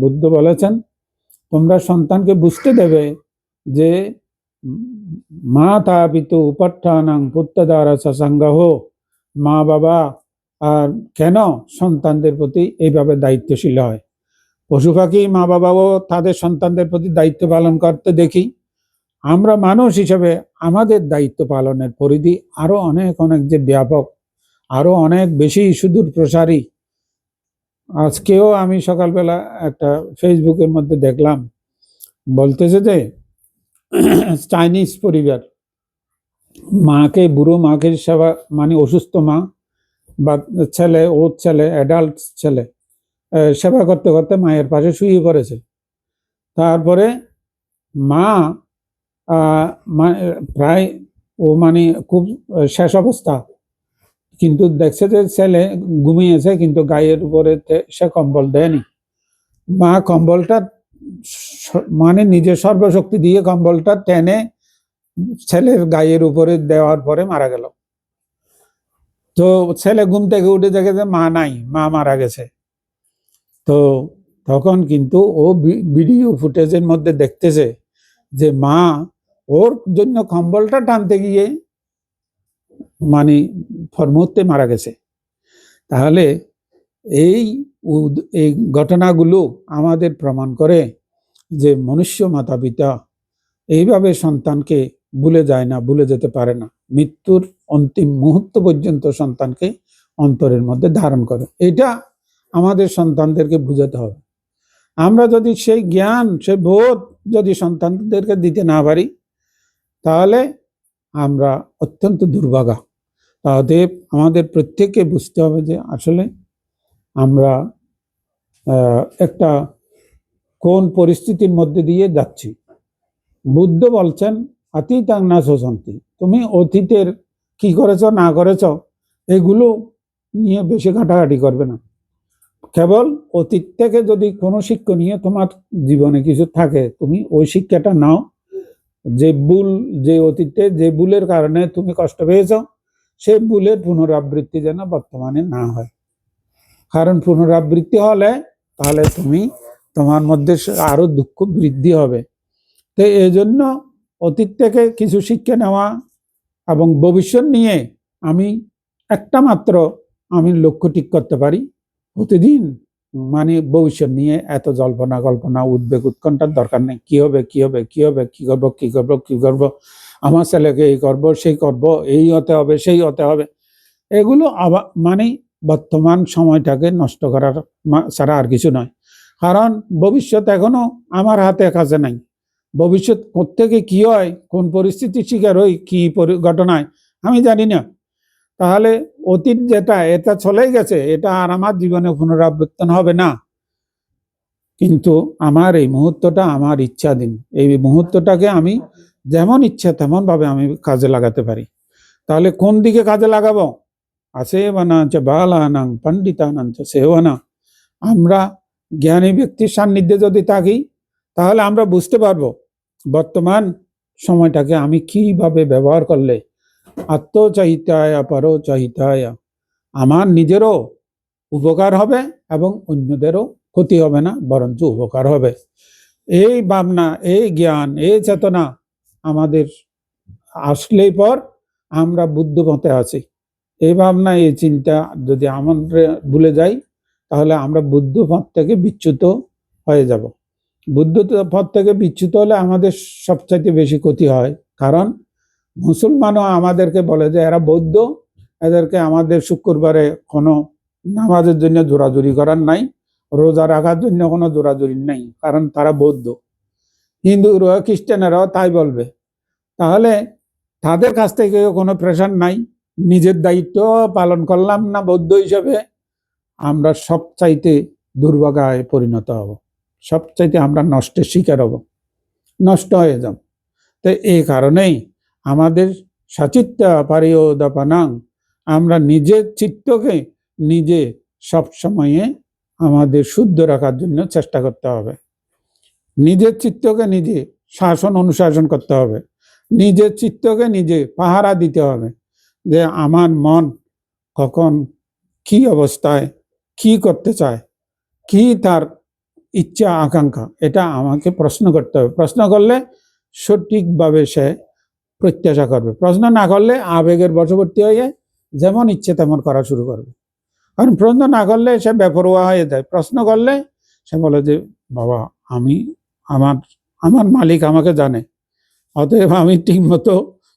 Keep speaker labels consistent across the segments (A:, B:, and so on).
A: বুদ্ধ বলেছেন তোমরা সন্তানকে বুঝতে দেবে যে মাতা পিতু উপাত্তানাং পুত্রদ্বারা সাসঙ্গহ, মা বাবা আর কেন সন্তানদের প্রতি এইভাবে দায়িত্বশীল হয়। পশু পাখি মা বাবাও তাদের সন্তানদের প্রতি দায়িত্ব পালন করতে দেখি। আমরা মানুষ হিসেবে আমাদের দায়িত্ব পালনের পরিধি আরো অনেক অনেক যে ব্যাপক, আরো অনেক বেশি সুদূর প্রসারী। আজকেও আমি সকালবেলা একটা ফেসবুকের মধ্যে দেখলাম, বলতেছে যে চাইনিজ পরিবার মাকে, বুড়ো মাকে সেবা, মানে অসুস্থ মা বা ছেলে, ওর ছেলে, অ্যাডাল্ট ছেলে সেবা করতে করতে মায়ের পাশে শুয়ে পড়েছে। তারপরে মা প্রায় ও মানে খুব শেষ অবস্থা, কিন্তু দেখছে যে ছেলে ঘুমিয়েছে কিন্তু গায়ের উপরে সে কম্বল দেয়নি। মা কম্বলটা মানে নিজের সর্বশক্তি দিয়ে কম্বলটা টেনে ছেলের গায়ের উপরে দেওয়ার পরে মারা গেল। তো ছেলে ঘুম থেকে উঠে দেখে যে মা নাই, মা মারা গেছে। তো তখন কিন্তু ও ভিডিও ফুটেজের মধ্যে দেখতেছে যে মা ওর জন্য কম্বলটা টানতে গিয়ে মানে মুহূর্তে মারা গেছে। তাহলে এই ঘটনাগুলো আমাদের প্রমাণ করে যে মনুষ্য মাতা পিতা এইভাবে সন্তানকে ভুলে যায় না, ভুলে যেতে পারে না। মৃত্যুর অন্তিম মুহূর্ত পর্যন্ত সন্তানকে অন্তরের মধ্যে ধারণ করে। এটা আমাদের সন্তানদেরকে বুঝাতে হবে। আমরা যদি সেই জ্ঞান, সেই বোধ যদি সন্তানদেরকে দিতে না পারি, তাহলে আমরা অত্যন্ত দুর্ভাগা। অতএব আমাদের প্রত্যেককে বুঝতে হবে যে আসলে আমরা একটা কোন পরিস্থিতির মধ্যে দিয়ে যাচ্ছি। বুদ্ধ বলছেন অতীতাং না শোষন্তি, তুমি অতীতের কি করেছ না করেছ এগুলো নিয়ে বেশি ঘাটাঘাটি করবে না। কেবল অতীত থেকে যদি কোনো শিক্ষা নিয়ে তোমার জীবনে কিছু থাকে, তুমি ওই শিক্ষাটা নাও। যে ভুল, যে অতীতে যে ভুলের কারণে তুমি কষ্ট পেয়েছ, সেই ভুলের পুনরাবৃত্তি যেন বর্তমানে না হয়। কারণ পুনরাবৃত্তি হলে তাহলে তোমার মধ্যে আরো দুঃখ বৃদ্ধি হবে। তো এই জন্য অতীত থেকে কিছু শিক্ষা নেওয়া এবং ভবিষ্যৎ নিয়ে আমি একটা মাত্র আমি লক্ষ্য ঠিক করতে পারি, প্রতিদিন মানে ভবিষ্যৎ নিয়ে এত জল্পনা কল্পনা উদ্বেগ উৎকণ্ঠার দরকার নেই। কি হবে, কি হবে, কি হবে, কি করবো, কি করবো, কি করবো, আমার ছেলেকে এই করবো, সেই করবো, এই হতে হবে, সেই হতে হবে, এগুলো আবার মানে বর্তমান সময়টাকে নষ্ট করার ছাড়া আর কিছু নয়। কারণ ভবিষ্যৎ এখনো আমার হাতে কাছে নাই। ভবিষ্যৎ কোত্থেকে কি হয়, কোন পরিস্থিতির শিকার হই, কি ঘটনায় আমি জানি না। তাহলে অতীত যেটা, এটা চলেই গেছে, এটা আর আমার জীবনে পুনরাবৃত্তন হবে না। কিন্তু আমার এই মুহূর্তটা আমার ইচ্ছাধীন। এই মুহূর্তটাকে আমি যেমন ইচ্ছা তেমন ভাবে আমি কাজে লাগাতে পারি। তাহলে কোন দিকে কাজে লাগাবো? আসেবানা চ বালানাং পণ্ডিতানাং চ সেবনা। আমরা জ্ঞানী ব্যক্তির সান্নিধ্যে যদি থাকি, তাহলে আমরা বুঝতে পারবো বর্তমান সময়টাকে আমি কিভাবে ব্যবহার করলে আত্মচাহিতায় পরচাহিতায় আমার নিজেরও উপকার হবে এবং অন্যদেরও ক্ষতি হবে না, বরঞ্চ উপকার হবে। এই ভাবনা, এই জ্ঞান, এই চেতনা আমাদের আসলেই পর আমরা বুদ্ধ পথে আছি। এই ভাবনা, এই চিন্তা যদি আমরা ভুলে যাই, তাহলে আমরা বুদ্ধ পথ থেকে বিচ্যুত হয়ে যাব। বুদ্ধ পথ থেকে বিচ্যুত হলে আমাদের সবচাইতে বেশি ক্ষতি হয়। কারণ মুসলমানও আমাদেরকে বলে যে এরা বৌদ্ধ, এদেরকে আমাদের শুক্রবারে কোনো নামাজের জন্য জোরাজুরি করার নাই, রোজা রাখার জন্য কোনো জোরাজুরি নাই, কারণ তারা বৌদ্ধ। হিন্দু খ্রিস্টানেরাও তাই বলবে। তাহলে তাদের কাছ থেকে কোনো প্রেশার নাই, নিজের দায়িত্ব পালন করলাম না বৌদ্ধ হিসেবে, আমরা সবচাইতে দুর্ভাগায় পরিণত হব, সবচাইতে আমরা নষ্টের শিকার হব, নষ্ট হয়ে যাব। তো এই কারণেই আমাদের সচিত্তা পারিয়োদাপানাং, আমরা নিজের চিত্তকে নিজে সবসময়ে আমাদের শুদ্ধ রাখার জন্য চেষ্টা করতে হবে। নিজের চিত্তকে নিজে শাসন অনুশাসন করতে হবে। নিজের চিত্তকে নিজে পাহারা দিতে হবে যে আমার মন কখন কি অবস্থায় কি করতে চায়, কি তার ইচ্ছা আকাঙ্ক্ষা, এটা আমাকে প্রশ্ন করতে হবে। প্রশ্ন করলে সঠিকভাবে সে প্রত্যাশা করবে, প্রশ্ন না করলে আবেগের বশবর্তী হয়ে যেমন ইচ্ছে তেমন করা শুরু করবে। কারণ প্রশ্ন না করলে সে বেপরোয়া হয়ে যায়, প্রশ্ন করলে সে বলে যে বাবা আমি আমার আমার মালিক আমাকে জানে, অতএব আমি ঠিকমতো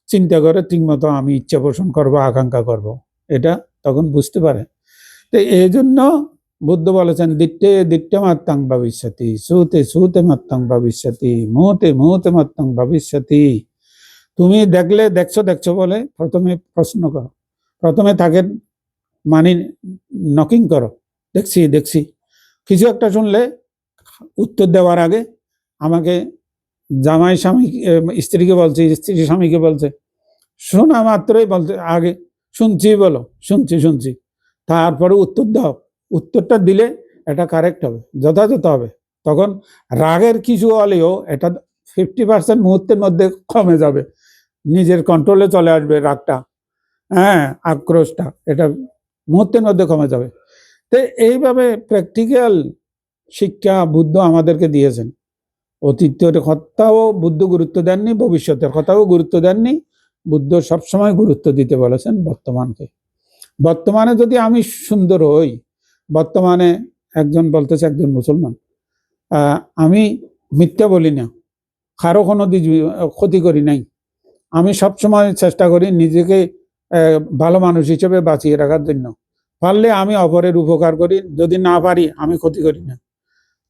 A: চিন্তা করে ঠিকমতো আমি ইচ্ছা পোষণ করবো, আকাঙ্ক্ষা করব, এটা তখন বুঝতে পারে। তো এই জন্য বুদ্ধ বলেছেন দিট্টে দিট্টে মাত্তাং ভবিষ্যতি, সুতে সুতে মাত্তাং ভবিষ্যতি, মুহূর্তে মুহূর্তে মাত্তাং ভবিষ্যতি। তুমি দেখলে দেখছো দেখছো বলে প্রথমে প্রশ্ন করো, প্রথমে তাকে মানে নকিং করো, দেখছি দেখছি। কিছু একটা শুনলে উত্তর দেওয়ার আগে আমাকে জামাই স্বামী স্ত্রীকে বলছে, স্ত্রী স্বামীকে বলছে, শোনা মাত্রই বলছে আগে শুনছি বলো, শুনছি শুনছি, তারপরে উত্তর দাও। উত্তরটা দিলে এটা কারেক্ট হবে, যথাযথ হবে। তখন রাগের কিছু হলেও এটা 50% মুহূর্তের মধ্যে কমে যাবে, নিজের কন্ট্রোলে চলে আসবে রাগটা, হ্যাঁ আক্রোশটা, এটা মুহূর্তের মধ্যে কমে যাবে। তো এইভাবে প্র্যাকটিক্যাল শিক্ষা বুদ্ধ আমাদেরকে দিয়েছেন। অতীতের কথাও বুদ্ধ গুরুত্ব দেননি, ভবিষ্যতের কথাও গুরুত্ব দেননি। বুদ্ধ সবসময় গুরুত্ব দিতে বলেছেন বর্তমানকে। বর্তমানে যদি আমি সুন্দর হই, বর্তমানে একজন বলতেছে, একজন মুসলমান, আমি মিথ্যা বলি না, কারো কোনো ক্ষতি করি নাই, আমি সবসময় চেষ্টা করি নিজেকে ভালো মানুষ হিসেবে বাঁচিয়ে রাখার জন্য, পারলে আমি অপরের উপকার করি, যদি না পারি আমি ক্ষতি করি না।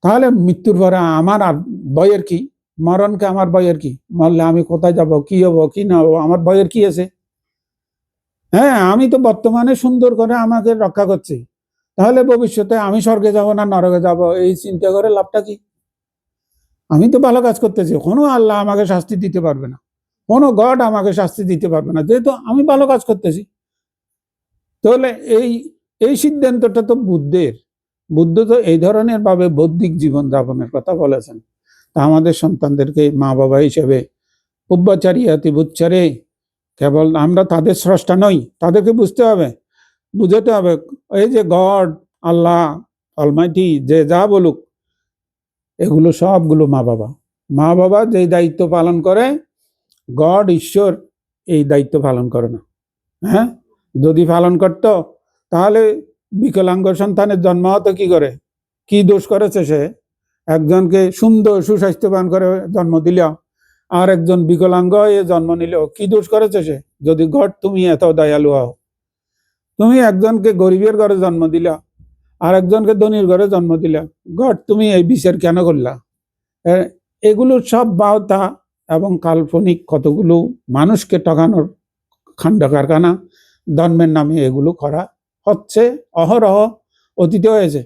A: তাহলে মৃত্যুর পরে আমার আর ভয়ের কি? মরণকে আমার ভয়ের কি? মরলে আমি কোথায় যাব, কি হবো কি না হবো, আমার ভয়ের কি আছে? হ্যাঁ, আমি তো বর্তমানে সুন্দর করে আমাকে রক্ষা করছি, তাহলে ভবিষ্যতে আমি স্বর্গে যাব না নরকে যাব এই চিন্তা করে লাভটা কি? আমি তো ভালো কাজ করতেছি, কোনো আল্লাহ আমাকে শাস্তি দিতে পারবে না, কোনো গড আমাকে শাস্তি দিতে পারবে না, যেহেতু আমি ভালো কাজ করতেছি। তাহলে এই এই সিদ্ধান্তটা তো বুদ্ধের। বুদ্ধ তো এই ধরনের ভাবে বৌদ্ধিক জীবন যাপনের কথা বলেছেন। তা আমাদের সন্তানদেরকে মা বাবা হিসেবে পুব্বাচারিয়াতি বুচ্চারে, কেবল আমরা তাদের স্রষ্টা নই, তাদেরকে বুঝতে হবে, বুঝাতে হবে এই যে গড, আল্লাহ, অলমাইটি যে যা বলুক, এগুলো সবগুলো মা বাবা। মা বাবা যে দায়িত্ব পালন করে, গড ঈশ্বর এই দায়িত্ব পালন করে না। হ্যাঁ, যদি পালন করত তাহলে বিকলাঙ্গ সন্তানের জন্ম হতো কি করে? কি দোষ করেছে সে? একজনকে সুন্দর সুস্বাস্থ্যবান করে জন্ম দিল, আর একজন বিকলাঙ্গ হয়ে জন্ম নিল, কি দোষ করেছে সে? যদি গড তুমি এত দয়ালু হও, তুমি একজনকে গরিবের ঘরে জন্ম দিলা, আর একজনকে ধনীর ঘরে জন্ম দিলা, গড তুমি এই বিচার কেন করলা? এগুলো সব বাহতা এবং কাল্পনিক কতগুলো মানুষকে ঠকানোর খান্ড কারখানা ধর্মের নামে এগুলো করা হচ্ছে অহরহ, অতীতে হয়েছে।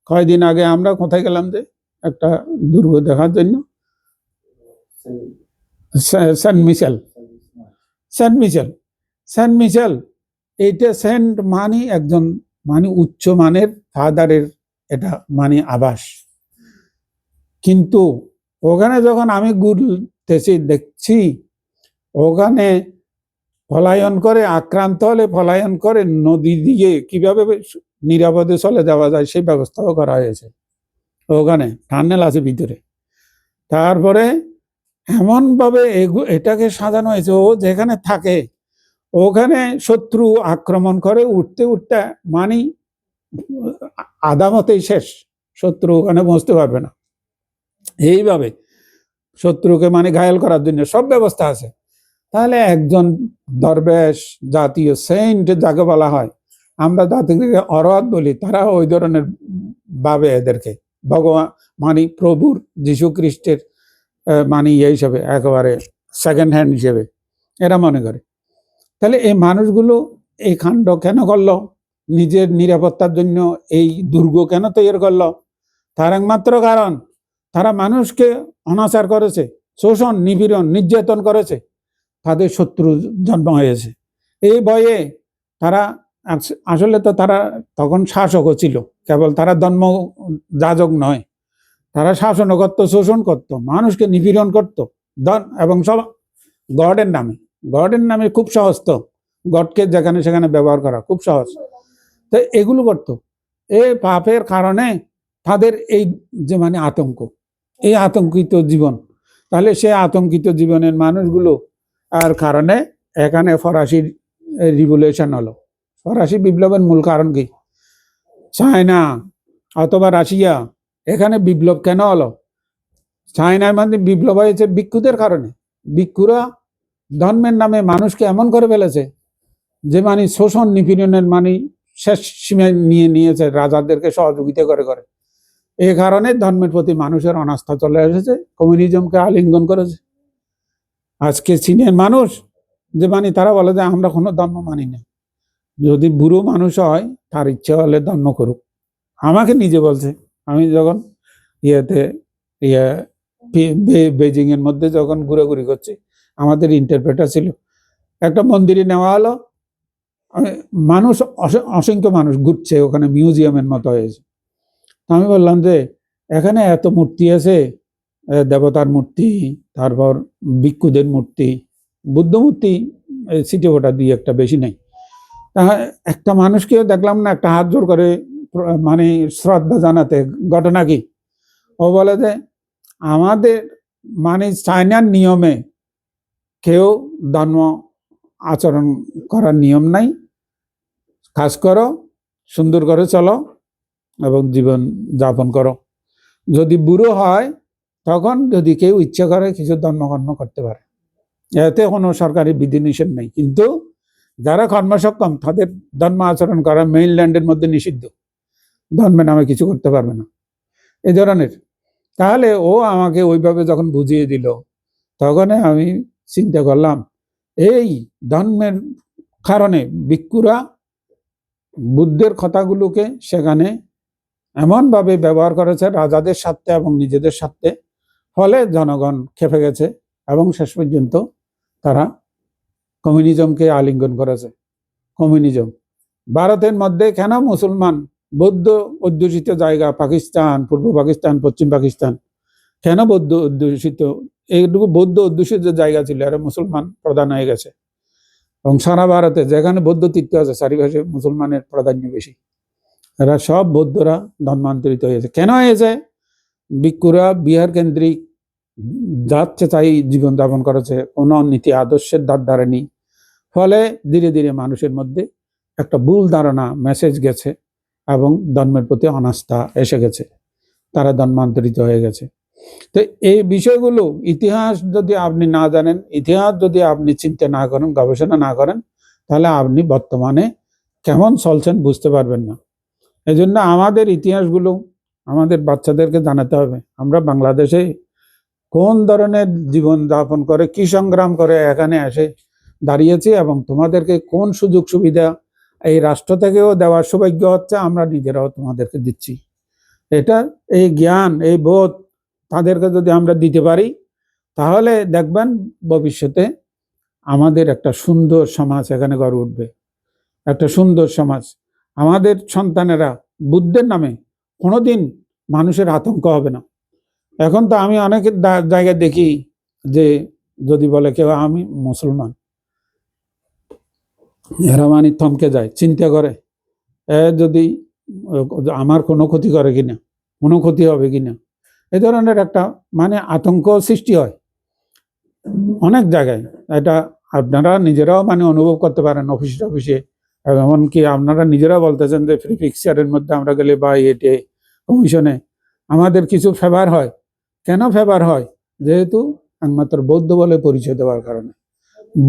A: কয়েকদিন আগে আমরা কোথায় গেলাম যে একটা দুর্গ দেখার জন্য, সেন্ট মিশেল, সেন্ট মিশেল, সেন্ট মিশেল, এইটা সেন্ট মানে একজন মানে উচ্চ মানের ফাদারের এটা মানে আবাস। কিন্তু ওখানে যখন আমি ঘুরতেছি দেখছি ওখানে পলায়ন করে, আক্রান্ত হলে পলায়ন করে নদী দিয়ে কিভাবে নিরাপদে চলে যাওয়া যায় সেই ব্যবস্থাও করা হয়েছে। ওখানে টানেল আছে ভিতরে। তারপরে এমন ভাবে এটাকে সাজানো হয়েছে, ও যেখানে থাকে ওখানে শত্রু আক্রমণ করে উঠতে উঠতে মানে আদামতেই শেষ, শত্রু ওখানে পৌঁছতে পারবে না। এইভাবে শত্রুকে মানে ঘায়েল করার জন্য সব ব্যবস্থা আছে। তাহলে একজন দরবেশ, জাতীয় সেন্ট যাকে বলা হয়, আমরা জাতিকে অরহত বলি, তারা ওই ধরনের ভাবে এদেরকে ভগবান মানে প্রভুর যীশু খ্রিস্টের মানে ইয়ে হিসেবে একেবারে সেকেন্ড হ্যান্ড হিসেবে এরা মনে করে। তাহলে এই মানুষগুলো এই কাণ্ড কেন করলো? নিজের নিরাপত্তার জন্য এই দুর্গ কেন তৈরি করলো? তার একমাত্র কারণ তারা মানুষকে অনাচার করেছে, শোষণ নিপীড়ন নির্যাতন করেছে, তাদের শত্রু জন্ম হয়েছে। এই ভয়ে তারা আসলে তো তারা তখন শাসকও ছিল, কেবল তারা ধর্ম যাজক নয়, তারা শাসনও করতো, শোষণ করতো, মানুষকে নিপীড়ন করতো এবং সব গডের নামে। গডের নামে খুব সহজ তো, গডকে যেখানে সেখানে ব্যবহার করা খুব সহজ। তো এগুলো করতো। এই পাপের কারণে তাদের এই যে মানে আতঙ্ক, এই আতঙ্কিত জীবন, তাহলে সে আতঙ্কিত জীবনের মানুষগুলো আর কারণে এখানে ফরাসি রিভলিউশন হলো। ফরাসি বিপ্লবের মূল কারণ কি? চায়না অথবা রাশিয়া, এখানে বিপ্লব কেন হলো? চায়নার মধ্যে বিপ্লব হয়েছে ভিক্ষুদের কারণে। ভিক্ষুরা ধর্মের নামে মানুষকে এমন করে ফেলেছে যে মানে শোষণ নিপীড়নের মানে শেষ সীমায় নিয়ে নিয়েছে, রাজাদেরকে সহযোগিতা করে করে। এই কারণে ধর্মের প্রতি মানুষের অনাস্থা চলে এসেছে, কমিউনিজমকে আলিঙ্গন করেছে। আজকে চীনের মানুষ যে মানে তারা বলে যে আমরা কোনো ধর্ম মানি না। যদি বুড়ো মানুষ হয় তার ইচ্ছে হলে ধর্ম করুক। আমাকে নিজে বলছে, আমি যখন ইয়েতে ইয়ে বেজিং এর মধ্যে যখন ঘুরাঘুরি করছি, আমাদের ইন্টারপ্রেটার ছিল, একটা মন্দিরে নেওয়া হলো, মানুষ অসংখ্য মানুষ ঘুরছে, ওখানে মিউজিয়ামের মতো হয়েছে। আমি বললাম যে এখানে এত মূর্তি আছে, দেবতার মূর্তি, তারপর ভিক্ষুদের মূর্তি, বুদ্ধ মূর্তি সিটে ফোটা দিয়ে একটা বেশি নেই। একটা মানুষকেও দেখলাম না একটা হাত জোর করে মানে শ্রদ্ধা জানাতে। ঘটনা কি? ও বলে যে আমাদের মানে চায়নার নিয়মে কেউ ধর্ম আচরণ করার নিয়ম নাই, কাজ করো, সুন্দর করে চলো এবং জীবন যাপন করো। যদি বুড়ো হয় তখন যদি কেউ ইচ্ছা করে কিছু ধর্মকর্ম করতে পারে, এতে কোনো সরকারি বিধিনিষেধ নেই। কিন্তু যারা কর্মসক্ষম তাদের ধর্ম আচরণ করা মেইনল্যান্ডের মধ্যে নিষিদ্ধ, ধর্মের নামে কিছু করতে পারবে না, এই ধরনের। তাহলে ও আমাকে ওইভাবে যখন বুঝিয়ে দিল, তখন আমি চিন্তা করলাম এই ধর্মের কারণে ভিক্ষুরা বুদ্ধের কথাগুলোকে সেখানে এমনভাবে ব্যবহার করেছে রাজাদের স্বার্থে এবং নিজেদের স্বার্থে, ফলে জনগণ খেপে গেছে এবং শেষ পর্যন্ত তারা কমিউনিজমকে আলিঙ্গন করেছে। কমিউনিজম ভারতের মধ্যে কেন মুসলমান বৌদ্ধ অধ্যুষিত জায়গা, পাকিস্তান, পূর্ব পাকিস্তান, পশ্চিম পাকিস্তান, কেন বৌদ্ধ অধ্যুষিত? এইটুকু বৌদ্ধ অধ্যুষিত জায়গা ছিল, এরা মুসলমান প্রধান হয়ে গেছে। এবং সারা ভারতে যেখানে বৌদ্ধ তীর্থ আছে চারিপাশে মুসলমানের প্রাধান্য বেশি, এরা সব বৌদ্ধরা ধর্মান্তরিত হয়েছে। কেন হয়েছে? ভিক্ষুরা বিহার কেন্দ্রিক যাচ্ছে তাই জীবনযাপন করেছে, কোনো নীতি আদর্শের ধার ধারেনি। ফলে ধীরে ধীরে মানুষের মধ্যে একটা ভুল ধারণা মেসেজ গেছে এবং ধর্মের প্রতি অনাস্থা এসে গেছে, তারা ধর্মান্তরিত হয়ে গেছে। তো এই বিষয়গুলো ইতিহাস যদি আপনি না জানেন, ইতিহাস যদি আপনি চিন্তা না করেন, গবেষণা না করেন, তাহলে আপনি বর্তমানে কেমন চলছেন বুঝতে পারবেন না। এই জন্য আমাদের ইতিহাসগুলো আমাদের বাচ্চাদেরকে জানাতে হবে। আমরা বাংলাদেশে কোন ধরনের জীবন যাপন করে, কি সংগ্রাম করে এখানে এসে দাঁড়িয়েছি, এবং তোমাদেরকে কোন সুযোগ সুবিধা এই রাষ্ট্র থেকেও দেওয়ার সৌভাগ্য হচ্ছে, আমরা নিজেরাও তোমাদেরকে দিচ্ছি। এটা এই জ্ঞান, এই বোধ তাদেরকে যদি আমরা দিতে পারি, তাহলে দেখবেন ভবিষ্যতে আমাদের একটা সুন্দর সমাজ এখানে গড়ে উঠবে, একটা সুন্দর সমাজ। আমাদের সন্তানেরা বুদ্ধের নামে কোনোদিন মানুষের আতঙ্ক হবে না। এখন তো আমি অনেক জায়গায় দেখি যে যদি বলে কেউ আমি মুসলমান, এরা মানে থমকে যায়, চিন্তা করে যদি আমার কোনো ক্ষতি করে কিনা, কোনো ক্ষতি হবে কিনা, এই ধরনের একটা মানে আতঙ্ক সৃষ্টি হয় অনেক জায়গায়। এটা আপনারা নিজেরাও মানে অনুভব করতে পারেন অফিসে, এমনকি আপনারা নিজেরাও বলতেছেন যে ফ্রি পিকচারের মধ্যে আমরা গেলে বা এটে কমিশনে আমাদের কিছু ফেভার হয়। কেন ফেভার হয়? যেহেতু একমাত্র বৌদ্ধ বলে পরিচয় দেওয়ার কারণে,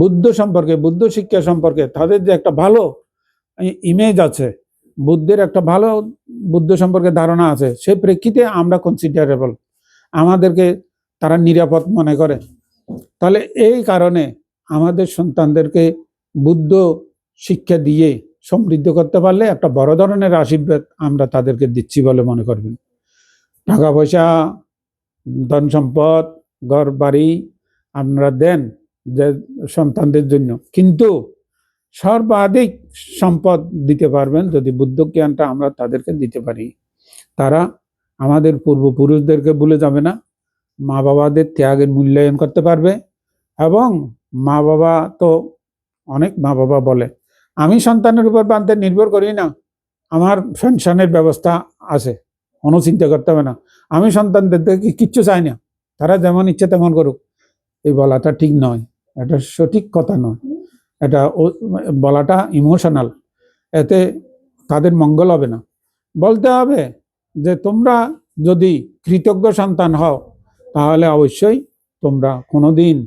A: বুদ্ধ সম্পর্কে, বুদ্ধ শিক্ষা সম্পর্কে তাদের যে একটা ভালো ইমেজ আছে, বুদ্ধের একটা ভালো বুদ্ধ সম্পর্কে ধারণা আছে, সেই প্রেক্ষিতে আমরা কনসিডারেবল, আমাদেরকে তারা নিরাপদ মনে করে। তাহলে এই কারণে আমাদের সন্তানদেরকে বুদ্ধ শিক্ষা দিয়ে সমৃদ্ধ করতে পারলে একটা বড় ধরনের আশীর্বাদ আমরা তাদেরকে দিচ্ছি বলে মনে করবেন। টাকা পয়সা, ধন সম্পদ, ঘর বাড়ি আপনারা দেন যে সন্তানদের জন্য, কিন্তু সর্বাধিক সম্পদ দিতে পারবেন যদি বুদ্ধ জ্ঞানটা আমরা তাদেরকে দিতে পারি। তারা আমাদের পূর্বপুরুষদেরকে ভুলে যাবে না, মা বাবাদের ত্যাগের মূল্যায়ন করতে পারবে। এবং মা বাবা তো অনেক মা বাবা বলে আমি সন্তানের উপর বাঁধতে নির্ভর করি না, আমার পেনশনের ব্যবস্থা আছে, কোনো চিন্তা করতে হবে না। আমি সন্তানদের থেকে কিচ্ছু চাই না, তারা যেমন ইচ্ছে তেমন করুক, এই বলাটা ঠিক নয়, এটা সঠিক কথা নয়, এটা বলাটা ইমোশনাল, এতে তাদের মঙ্গল হবে না। বলতে হবে যে তোমরা যদি কৃতজ্ঞ সন্তান হও তাহলে অবশ্যই তোমরা কোনোদিন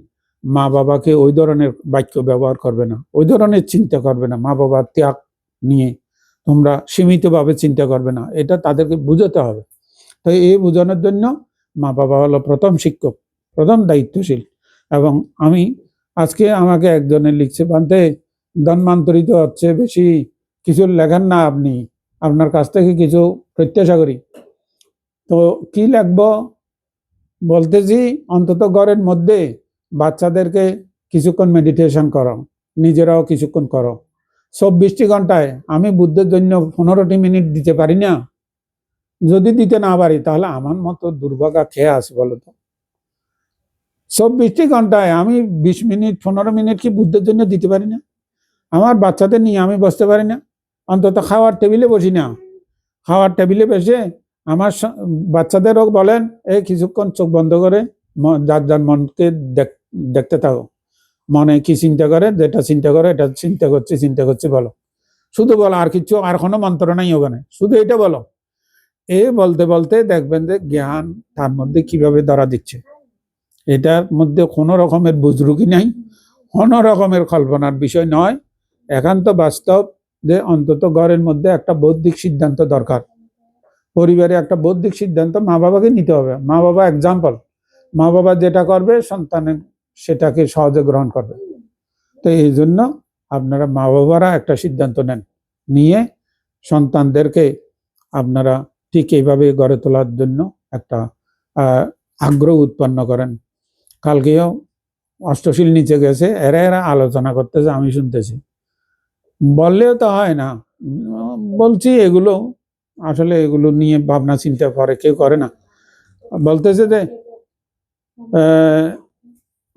A: মা বাবাকে ওই ধরনের বাক্য ব্যবহার করবে না, ওই ধরনের চিন্তা করবে না, মা বাবার ত্যাগ নিয়ে তোমরা সীমিতভাবে চিন্তা করবে না, এটা তাদেরকে বুঝাতে হবে। তো এই বোঝানোর জন্য মা বাবা হলো প্রথম শিক্ষক, প্রথম দায়িত্বশীল। এবং আমি আজকে আমাকে একজনের লিখছে, বান্তে ধন্মান্তরিত হচ্ছে, বেশি কিছু লেখেন না আপনি, আপনার কাছ থেকে কিছু প্রত্যাশা করি। তো কি লিখবো বলতেছি, অন্তত ঘরের মধ্যে বাচ্চাদেরকে কিছুক্ষণ মেডিটেশন করো, নিজেরাও কিছুক্ষণ করো। 24টি ঘন্টায় আমি বুদ্ধের জন্য 15টি মিনিট দিতে পারি না? যদি দিতে না পারি তাহলে আমার মতো দুর্ভাগা খেয়ে আছে বলো তো? 24টি ঘন্টায় আমি 20 মিনিট 15 মিনিট কি বুদ্ধের জন্য দিতে পারি না? আমার বাচ্চাদের নিয়ে আমি বসতে পারি না? অন্তত খাওয়ার টেবিলে বসি না, খাওয়ার টেবিলে বসে আমার বাচ্চাদেরও বলেন এই কিছুক্ষণ চোখ বন্ধ করে যার যার মনকে দেখতে থাকো, মনে কি চিন্তা করে, যেটা চিন্তা করে এটা চিন্তা করছি বলো, শুধু বলো, আর কিছু, আর কোনো মন্ত্র নাই ওখানে, শুধু এটা বলো। বলতে বলতে দেখবেন যে জ্ঞান তার মধ্যে কিভাবে ধরা দিচ্ছে। এটার মধ্যে কোনো রকমের বুজরুকি নাই, কোনো রকমের কল্পনার বিষয় নয়, একান্ত বাস্তব যে অন্তত ঘরের মধ্যে একটা বৌদ্ধিক সিদ্ধান্ত দরকার, পরিবারে একটা বৌদ্ধিক সিদ্ধান্ত মা বাবাকে নিতে হবে। মা বাবা এক্সাম্পল, মা বাবা যেটা করবে সন্তানের সেটাকে সহজে গ্রহণ করবে। তো এই জন্য আপনারা মা বাবারা একটা সিদ্ধান্ত নেন, নিয়ে সন্তানদেরকে আপনারা ঠিক এইভাবে গড়ে তোলার জন্য একটা আগ্রহ উৎপন্ন করেন। কালকেও অষ্টশীল নিচে গেছে, এরা আলোচনা করতেছে, আমি শুনতেছি, বললেও তো হয় না, বলছি এগুলো আসলে এগুলো নিয়ে ভাবনা চিন্তা করে কেউ করে না। বলতেছে যে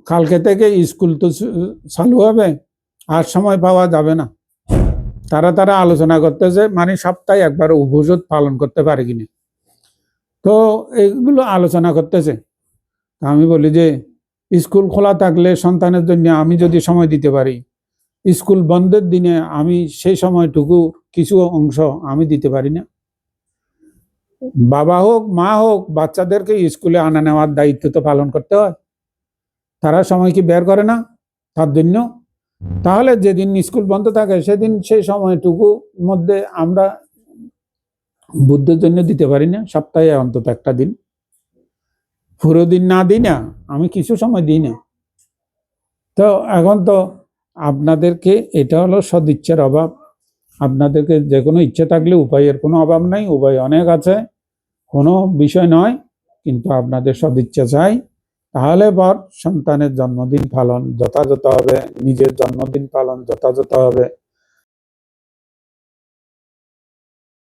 A: কালকে থেকে স্কুল তো চালু হবে, আর সময় পাওয়া যাবে না। তারা আলোচনা করতেছে, মানে সপ্তাহে একবার উপোষদ পালন করতে পারে কিনা, তো এগুলো আলোচনা করতেছে। আমি বলি যে স্কুল খোলা থাকলে সন্তানের জন্য আমি যদি সময় দিতে পারি, স্কুল বন্ধের দিনে আমি সেই সময়টুকু কিছু অংশ আমি দিতে পারি না? বাবা হোক মা হোক, বাচ্চাদেরকে স্কুলে আনা নেওয়ার দায়িত্ব তো পালন করতে হয়, তারা সময় কি বের করে না তার জন্য? তাহলে যেদিন স্কুল বন্ধ থাকে সেদিন সেই সময়টুকু মধ্যে আমরা বুদ্ধের জন্য দিতে পারি না? সপ্তাহে অন্তত একটা দিন, পুরো দিন না দিই না, আমি কিছু সময় দিই না। তো এখন তো আপনাদেরকে, এটা হলো সদিচ্ছার অভাব। আপনাদেরকে যে কোনো ইচ্ছে থাকলে উপায়ের কোনো অভাব নাই, উপায় অনেক আছে, কোনো বিষয় নয়, কিন্তু আপনাদের সদিচ্ছা চাই। তাহলে পর সন্তানের জন্মদিন পালন যথাযথ হবে, নিজের জন্মদিন পালন যথাযথ হবে।